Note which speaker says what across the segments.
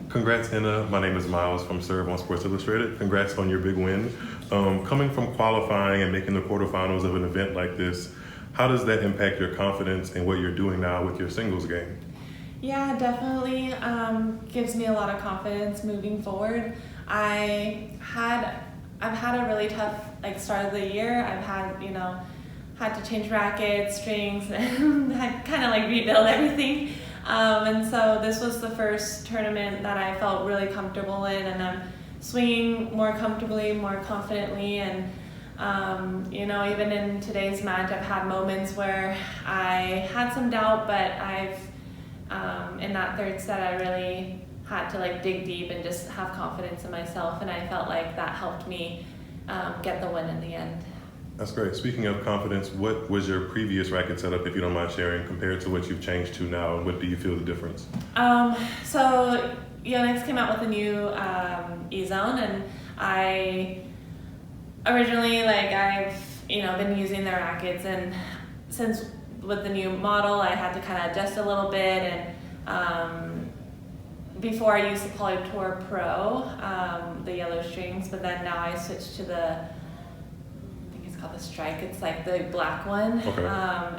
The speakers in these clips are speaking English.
Speaker 1: Congrats, Ena. My name is Miles from Serve on Sports Illustrated. Congrats on your big win. Coming from qualifying and making the quarterfinals of an event like this, how does that impact your confidence in what you're doing now with your singles game?
Speaker 2: Yeah, definitely gives me a lot of confidence moving forward. I've had a really tough start of the year. I've had to change rackets, strings, and had kind of rebuild everything. And so this was the first tournament that I felt really comfortable in, and I'm swinging more comfortably, more confidently, and even in today's match, I've had moments where I had some doubt, but in that third set, I really had to dig deep and just have confidence in myself, and I felt like that helped me get the win in the end.
Speaker 1: That's great. Speaking of confidence, what was your previous racket setup, if you don't mind sharing, compared to what you've changed to now, and what do you feel the difference?
Speaker 2: So Yonex came out with a new E-Zone, and I originally I've been using their rackets, and since with the new model I had to kind of adjust a little bit, and before I used the Poly Tour Pro, the yellow strings, but then now I switched to called the Strike. It's the black one.
Speaker 1: Okay.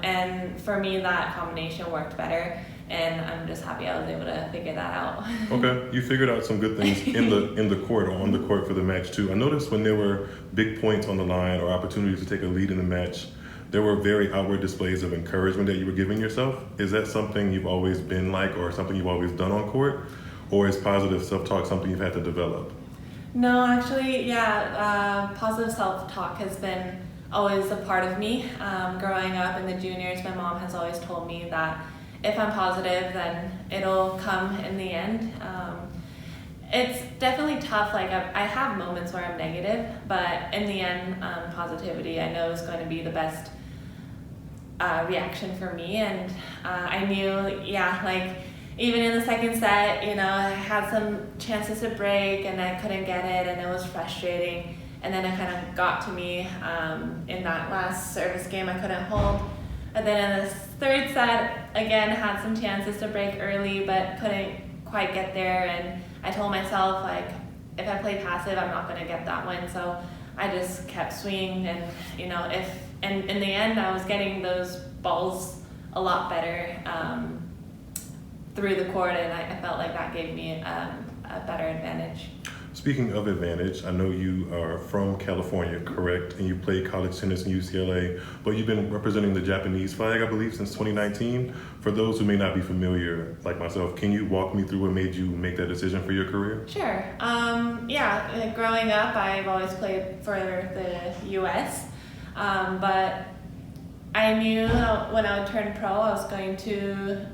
Speaker 2: And for me that combination worked better, and I'm just happy I was able to figure that out.
Speaker 1: Okay, you figured out some good things in the court or on the court for the match too. I noticed when there were big points on the line or opportunities to take a lead in the match, there were very outward displays of encouragement that you were giving yourself. Is that something you've always been like, or something you've always done on court, or is positive self-talk something you've had to develop?
Speaker 2: No, actually, yeah, positive self-talk has been always a part of me. Growing up in the juniors, my mom has always told me that if I'm positive, then it'll come in the end. It's definitely tough. I have moments where I'm negative, but in the end, positivity I know is going to be the best reaction for me. And I knew, even in the second set, I had some chances to break and I couldn't get it, and it was frustrating. And then it kind of got to me in that last service game I couldn't hold. And then in the third set, again, had some chances to break early, but couldn't quite get there. And I told myself, if I play passive, I'm not going to get that win. So I just kept swinging, and and in the end, I was getting those balls a lot better through the court, and I felt like that gave me a better advantage.
Speaker 1: Speaking of advantage, I know you are from California, correct? And you played college tennis in UCLA, but you've been representing the Japanese flag, I believe, since 2019. For those who may not be familiar, like myself, can you walk me through what made you make that decision for your career?
Speaker 2: Sure. Growing up, I've always played for the U.S., but I knew when I would turn pro, I was going to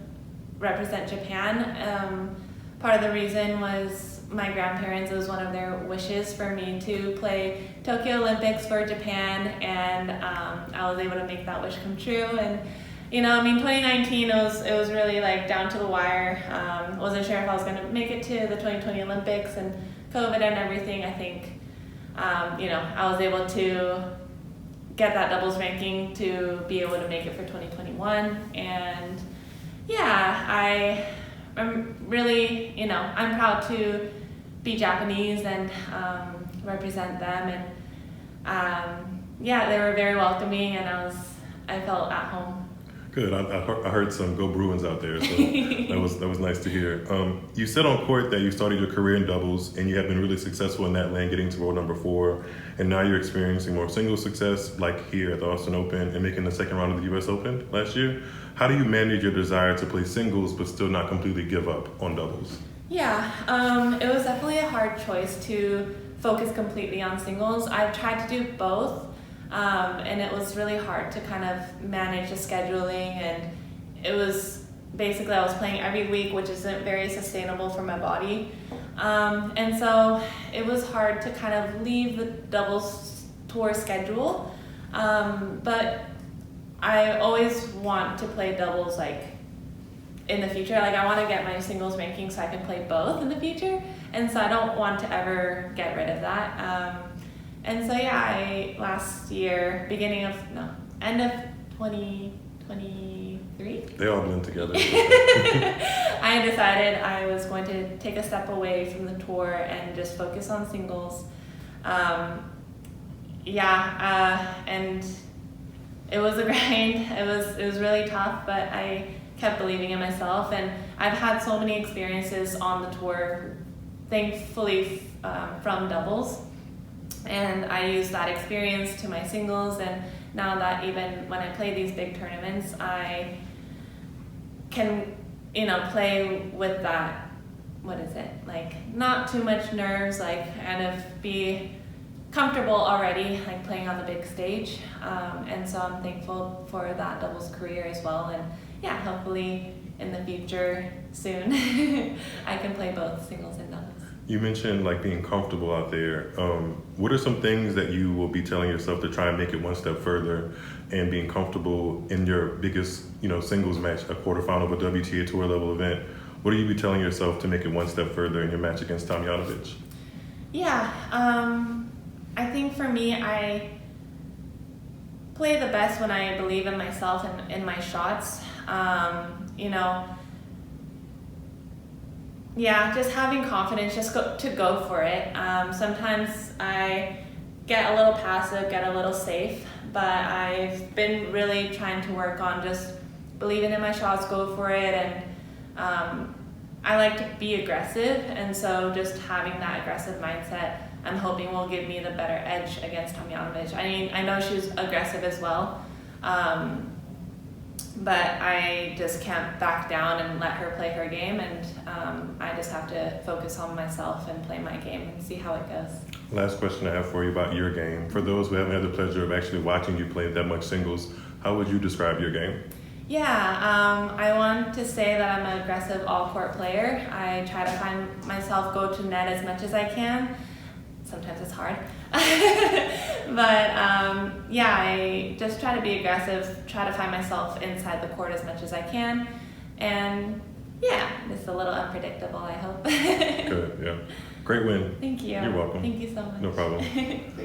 Speaker 2: represent Japan. Part of the reason was my grandparents, it was one of their wishes for me to play Tokyo Olympics for Japan, and I was able to make that wish come true. And 2019 it was really down to the wire. Wasn't sure if I was going to make it to the 2020 Olympics, and COVID and everything. I think I was able to get that doubles ranking to be able to make it for 2021, and I'm really, I'm proud to be Japanese and represent them, and they were very welcoming, and I felt at home.
Speaker 1: Good. I heard some Go Bruins out there, so that was nice to hear. You said on court that you started your career in doubles, and you have been really successful in that lane, getting to world number 4, and now you're experiencing more singles success, like here at the Austin Open, and making the second round of the US Open last year. How do you manage your desire to play singles but still not completely give up on doubles?
Speaker 2: Yeah, it was definitely a hard choice to focus completely on singles. I've tried to do both, and it was really hard to kind of manage the scheduling, and it was basically I was playing every week, which isn't very sustainable for my body. And so it was hard to kind of leave the doubles tour schedule, but I always want to play doubles in the future. I want to get my singles ranking so I can play both in the future, and so I don't want to ever get rid of that. And so I last year, end of 2023, 3.
Speaker 1: They all blend together.
Speaker 2: I decided I was going to take a step away from the tour and just focus on singles. And it was a grind. It was really tough, but I kept believing in myself, and I've had so many experiences on the tour, thankfully, from doubles, and I used that experience to my singles, and now that even when I play these big tournaments, I can, play with that, not too much nerves, kind of be comfortable already, playing on the big stage, and so I'm thankful for that doubles career as well, and hopefully in the future soon I can play both singles and doubles.
Speaker 1: You mentioned being comfortable out there. What are some things that you will be telling yourself to try and make it one step further and being comfortable in your biggest, singles match, a quarterfinal of a WTA Tour level event? What do you be telling yourself to make it one step further in your match against Tomljanovic?
Speaker 2: I think for me, I play the best when I believe in myself and in my shots. Just having confidence, to go for it. Sometimes I get a little passive, get a little safe, but I've been really trying to work on just believing in my shots, go for it, and I like to be aggressive, and so just having that aggressive mindset, I'm hoping will give me the better edge against Tomljanovic. I know she's aggressive as well, but I just can't back down and let her play her game, and I just have to focus on myself and play my game and see how it goes.
Speaker 1: Last question I have for you about your game. For those who haven't had the pleasure of actually watching you play that much singles, how would you describe your game?
Speaker 2: I want to say that I'm an aggressive all-court player. I try to find myself go to net as much as I can. Sometimes it's hard. But I just try to be aggressive, try to find myself inside the court as much as I can. And it's a little unpredictable, I hope.
Speaker 1: Good, yeah. Great win.
Speaker 2: Thank you.
Speaker 1: You're welcome.
Speaker 2: Thank you so much.
Speaker 1: No problem.